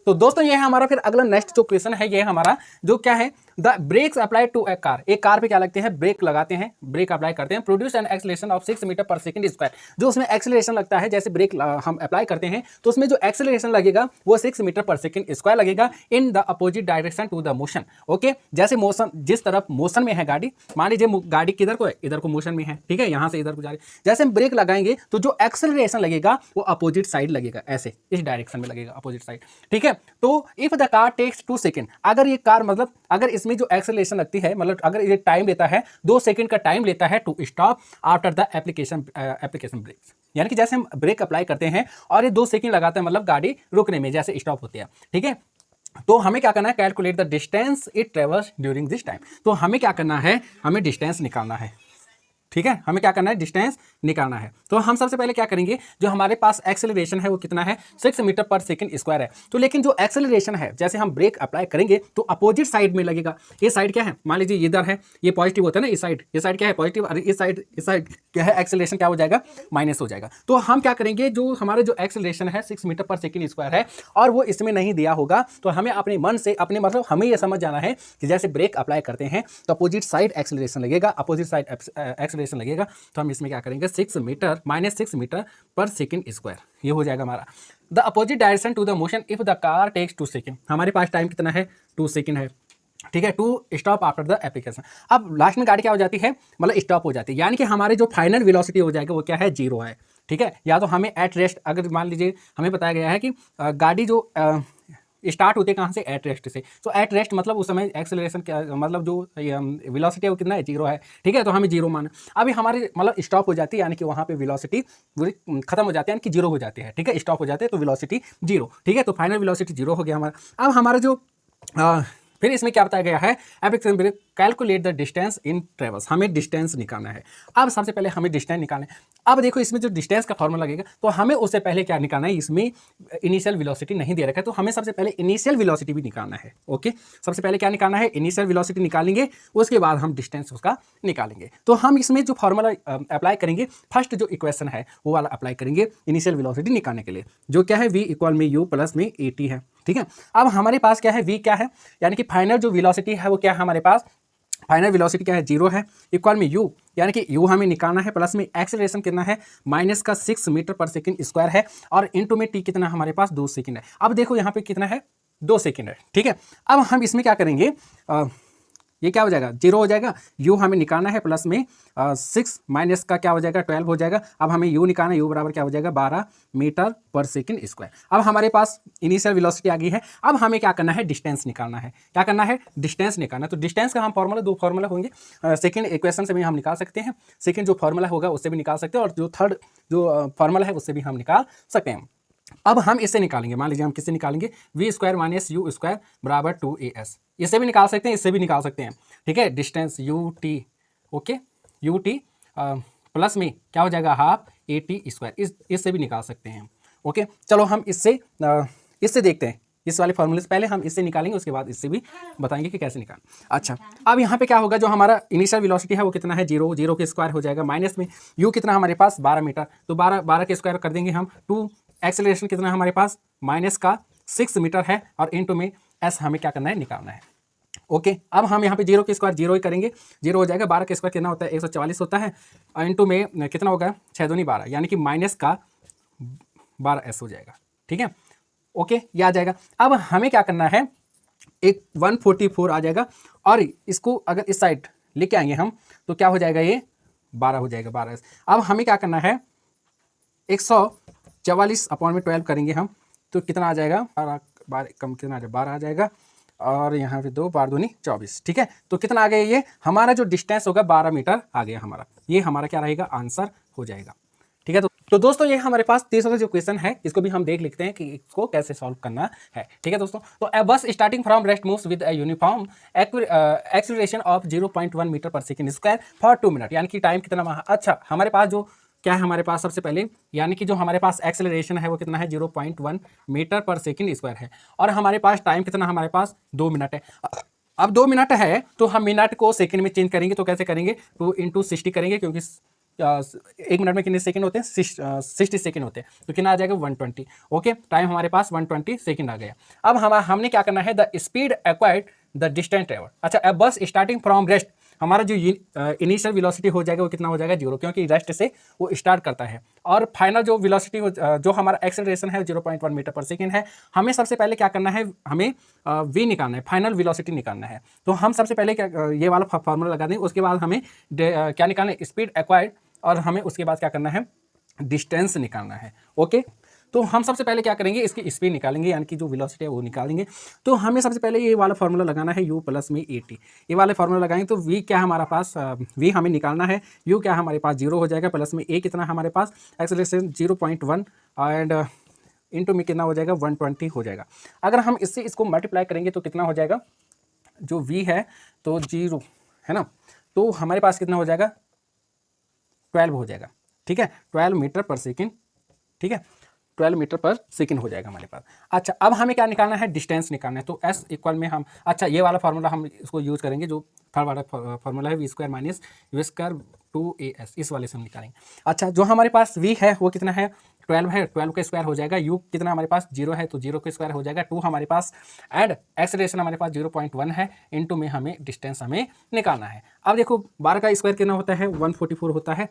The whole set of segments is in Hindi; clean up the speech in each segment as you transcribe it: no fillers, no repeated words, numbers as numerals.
तो दोस्तों ये है हमारा फिर अगला नेक्स्ट जो क्वेश्चन है, ये हमारा जो क्या है, the brakes apply to a car. एक कार पे क्या लगते हैं, ब्रेक लगाते हैं, ब्रेक अप्लाई करते हैं, produce an acceleration of 6 meter पर सेकंड स्क्वायर। जो उसमें एक्सेलरेशन लगता है, जैसे ब्रेक हम अप्लाई करते हैं तो उसमें जो एक्सेलरेशन लगेगा वो 6 मीटर पर सेकंड स्क्वायर लगेगा in the opposite direction to the motion. Okay, जैसे मोशन जिस तरफ मोशन में है गाड़ी, मान लीजिए गाड़ी किधर को है, इधर को मोशन में है, ठीक है, यहाँ से इधर को जा रही है, जैसे हम ब्रेक लगाएंगे तो जो एक्सेलरेशन लगेगा वो अपोजिट साइड लगेगा, ऐसे इस डायरेक्शन में लगेगा, अपोजिट साइड, ठीक है। तो if the car takes 2 second, अगर ये कार मतलब अगर इसमें जो एक्सेलरेशन लगती है, मतलब अगर ये टाइम लेता है 2 सेकंड का टाइम लेता है to stop after the application brake, यानी कि जैसे हम ब्रेक अप्लाई करते हैं और ये 2 सेकंड लगाते हैं, मतलब गाड़ी रुकने में जैसे स्टॉप होती है, ठीक है। तो हमें क्या करना है, calculate the distance it travels during this time. तो हमें क्या करना है, हमें डिस्टेंस निकालना है, ठीक है, हमें क्या करना है, डिस्टेंस निकालना है। तो हम सबसे पहले क्या करेंगे, जो हमारे पास एक्सेलरेशन है वो कितना है, 6 मीटर पर सेकंड स्क्वायर है। तो लेकिन जो एक्सेलरेशन है, जैसे हम ब्रेक अप्लाई करेंगे तो अपोजिट साइड में लगेगा। ये साइड क्या है, मान लीजिए इधर है, ये पॉजिटिव होता है ना, इस साइड, ये साइड क्या है, पॉजिटिव, और इस साइड क्या है, एक्सेलरेशन क्या हो जाएगा, माइनस हो जाएगा। तो हम क्या करेंगे, जो हमारे जो एक्सेलरेशन है 6 मीटर पर सेकंड स्क्वायर है और वो इसमें नहीं दिया होगा, तो हमें अपने मन से अपने मतलब हमें ये समझ जाना है कि जैसे ब्रेक अप्लाई करते हैं तो अपोजिट साइड एक्सेलरेशन लगेगा, अपोजिट साइड एक्सेलरेशन लगेगा। तो हम इसमें क्या करेंगे, 6 मीटर माइनस 6 मीटर पर सेकंड स्क्वायर, ये हो जाएगा हमारा। The opposite direction to the motion if the car takes 2 second, हमारे पास टाइम कितना है, 2 सेकंड है, ठीक है, to stop after the application. अब लास्ट में गाड़ी क्या हो जाती है, मतलब स्टॉप हो जाती है, यानी कि हमारे जो फाइनल वेलोसिटी हो जाएगा वो क्या है, 0 है, ठीक है। या तो हमें एट रेस्ट, अगर मान लीजिए हमें बताया गया है कि गाड़ी जो स्टार्ट होते हैं कहाँ से, एट रेस्ट से, तो एट रेस्ट मतलब उस समय एक्सेलरेशन क्या, मतलब जो वेलोसिटी है वो कितना है, 0 है, ठीक है। तो हमें 0 माना, अभी हमारी मतलब स्टॉप हो जाती है, यानी कि वहाँ पे वेलोसिटी पूरी खत्म हो जाती है, यानी कि 0 हो जाती है, ठीक है, स्टॉप हो जाते हैं तो वेलोसिटी 0, ठीक है। तो फाइनल वेलोसिटी 0 हो गया हमारा। अब हमारा जो फिर इसमें क्या बताया गया है, application brake calculate the distance in travels, हमें डिस्टेंस निकालना है। अब सबसे पहले हमें डिस्टेंस निकालना है। अब देखो इसमें जो डिस्टेंस का फॉर्मूला लगेगा, तो हमें उससे पहले क्या निकालना है, इसमें इनिशियल वेलोसिटी नहीं दे रखा है, तो हमें सबसे पहले इनिशियल वेलोसिटी भी निकालना है। ओके, सबसे पहले क्या निकालना है, इनिशियल वेलोसिटी निकालेंगे, उसके बाद हम डिस्टेंस उसका निकालेंगे। तो हम इसमें जो फॉर्मूला अप्लाई करेंगे, फर्स्ट जो इक्वेशन है वो वाला अप्लाई करेंगे इनिशियल वेलोसिटी निकालने के लिए, जो क्या है, v इक्वल में u प्लस में at है, ठीक है। अब हमारे पास क्या है, v क्या है, यानी कि फाइनल जो वेलोसिटी है वो क्या है, हमारे पास फाइनल वेलोसिटी क्या है, 0 है, इक्वल में u, यानी कि u हमें निकालना है, प्लस में एक्सेलरेशन कितना है, माइनस का 6 मीटर पर सेकंड स्क्वायर है, और इनटू में t कितना हमारे पास 2 सेकंड है। अब देखो यहाँ पे कितना है, 2 सेकंड है, ठीक है। अब हम इसमें क्या करेंगे, ये क्या हो जाएगा, 0 हो जाएगा, u हमें निकालना है, प्लस में 6 माइनस का क्या हो जाएगा, 12 हो जाएगा। अब हमें u निकालना है, u बराबर क्या हो जाएगा, 12 मीटर पर सेकंड स्क्वायर। अब हमारे पास इनिशियल वेलोसिटी आ गई है। अब हमें क्या करना है, डिस्टेंस निकालना है। क्या करना है, डिस्टेंस निकालना है। तो डिस्टेंस का हम फॉर्मूला, 2 फॉर्मूला होंगे, सेकंड इक्वेशन से भी हम निकाल सकते हैं, सेकंड जो फॉर्मूला होगा उससे भी निकाल सकते हैं, और जो थर्ड जो फॉर्मूला है उससे भी हम निकाल सकते हैं। अब हम इससे निकालेंगे, मान लीजिए हम किससे निकालेंगे, v square minus u square बराबर 2as, इससे भी निकाल सकते हैं, इससे भी निकाल सकते हैं, ठीक है। Distance U T, okay, U T plus में क्या हो जाएगा, हाफ at स्क्वायर, इससे भी निकाल सकते हैं, ओके। चलो हम इससे देखते हैं, इस वाले फॉर्मूले से पहले हम इससे निकालेंगे, उसके बाद इससे भी बताएंगे कि कैसे निकाल। अच्छा, अब यहाँ पे क्या होगा, जो हमारा इनिशियल वेलोसिटी है वो कितना है, 0, 0 के स्क्वायर हो जाएगा, माइनस में u कितना हमारे पास 12 मीटर, तो 12 के स्क्वायर कर देंगे हम, 2 एक्सेलरेशन कितना है हमारे पास, माइनस का 6 मीटर है, और इनटू में s हमें क्या करना है, निकालना है। ओके, अब हम यहाँ पे 0 के स्क्वायर 0 ही करेंगे, 0 हो जाएगा, 12 के स्क्वायर कितना होता है, 144 होता है, इनटू में कितना होगा, 6 दूनी 12, यानी कि माइनस का 12s हो जाएगा, ठीक है। ओके, ये आ जाएगा। अब हमें क्या करना है, एक 144 आ जाएगा, और इसको अगर इस साइड लेके आएंगे हम तो क्या हो जाएगा, ये 12 हो जाएगा, 12s। अब हमें क्या करना है, 144 अपॉन में 12 करेंगे हम, तो कितना आ जाएगा, 12 कम कितना आ जाएगा, 12 आ जाएगा, और यहाँ पे 2 12 दूनी 24, ठीक है। तो कितना आ गया, ये हमारा जो डिस्टेंस होगा 12 मीटर आ गया हमारा, ये हमारा क्या रहेगा, आंसर हो जाएगा, ठीक है। तो दोस्तों ये हमारे पास तीसरा जो क्वेश्चन है, इसको भी हम देख लेते हैं कि इसको कैसे सॉल्व करना है, ठीक है दोस्तों। तो bus starting from rest moves with a uniform acceleration of 0.1 meter पर सेकंड स्क्वायर फॉर 2 मिनट, यानी कि टाइम कितना वहाँ, अच्छा हमारे पास जो क्या है, हमारे पास सबसे पहले यानी कि जो हमारे पास एक्सेलरेशन है वो कितना है, 0.1 मीटर पर सेकंड स्क्वायर है, और हमारे पास टाइम कितना, हमारे पास 2 मिनट है। अब 2 मिनट है तो हम मिनट को सेकंड में चेंज करेंगे, तो कैसे करेंगे, 2 × 60 करेंगे, क्योंकि 1 मिनट में कितने सेकंड होते हैं, 60 सेकंड होते हैं, तो कितना आ जाएगा 120। ओके, टाइम हमारे पास 120 सेकंड आ गया। अब हमने क्या करना है, the speed acquired the distance travel. अच्छा, अब बस स्टार्टिंग फ्रॉम रेस्ट, हमारा जो इनिशियल वेलोसिटी हो जाएगा वो कितना हो जाएगा, 0, क्योंकि रेस्ट से वो स्टार्ट करता है। और फाइनल जो वेलोसिटी जो हमारा एक्सेलरेशन है 0.1 मीटर पर सेकंड है। हमें सबसे पहले क्या करना है, हमें वी निकालना है, फाइनल वेलोसिटी निकालना है। तो हम सबसे पहले क्या ये वाला फार्मूला लगा दें, उसके बाद हमें क्या निकालना है, स्पीड एक्वायर्ड, और हमें उसके बाद क्या करना है, डिस्टेंस निकालना है। ओके, तो हम सबसे पहले क्या करेंगे, इसकी स्पीड निकालेंगे, यानी कि जो वेलोसिटी है वो निकालेंगे। तो हमें सबसे पहले ये वाला फार्मूला लगाना है, u प्लस में AT, ये वाले फार्मूला लगाएंगे। तो v क्या है हमारा पास, v हमें निकालना है, u क्या है हमारे पास 0 हो जाएगा, प्लस में a कितना है हमारे पास, एक्सेलरेशन 0.1 एंड इंटू में कितना हो जाएगा, 120 हो जाएगा। अगर हम इससे इसको मल्टीप्लाई करेंगे तो कितना हो जाएगा, जो v है तो 0 है ना, तो हमारे पास कितना हो जाएगा, 12 हो जाएगा। ठीक है, 12 मीटर पर सेकेंड। ठीक है, 12 मीटर पर सेकंड हो जाएगा हमारे पास। अच्छा, अब हमें क्या निकालना है, डिस्टेंस निकालना है। तो S इक्वल में हम, अच्छा ये वाला फार्मूला हम इसको यूज़ करेंगे, जो थर्ड वाला फार्मूला है, v² माइनस u² 2as, इस वाले से हम निकालेंगे। अच्छा, जो हमारे पास v है वो कितना है, 12 है, 12 का स्क्वायर हो जाएगा, u कितना हमारे पास 0 है, तो 0 का स्क्वायर हो जाएगा, 2 हमारे पास, एंड एक्सेलरेशन हमारे पास 0.1 है, इंटू में हमें डिस्टेंस हमें निकालना है। अब देखो 12 का स्क्वायर कितना होता है, 144 होता है,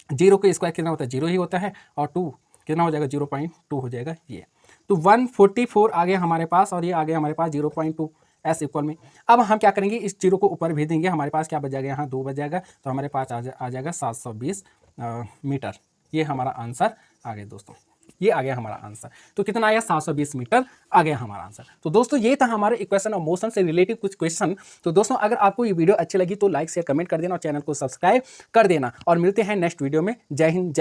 0 का स्क्वायर कितना होता है, 0 ही होता है, और 2 कितना हो जाएगा, 0.2 हो जाएगा ये। तो 144 आ गया हमारे पास, और ये आ गया हमारे पास 0.2 S इक्वल में। अब हम क्या करेंगे, इस 0 को ऊपर भेज देंगे, हमारे पास क्या बच जाएगा, यहाँ 2 बच जाएगा, तो हमारे पास आ जाएगा 720 मीटर। ये हमारा आंसर आ गया दोस्तों, ये आ गया हमारा आंसर। तो कितना आया, 720 मीटर आ गया हमारा आंसर। तो दोस्तों ये था हमारे इक्वेशन ऑफ मोशन से रिलेटेड कुछ क्वेश्चन। तो दोस्तों अगर आपको ये वीडियो अच्छी लगी तो लाइक शेयर कमेंट कर देना, और चैनल को सब्सक्राइब कर देना, और मिलते हैं नेक्स्ट वीडियो में। जय हिंद।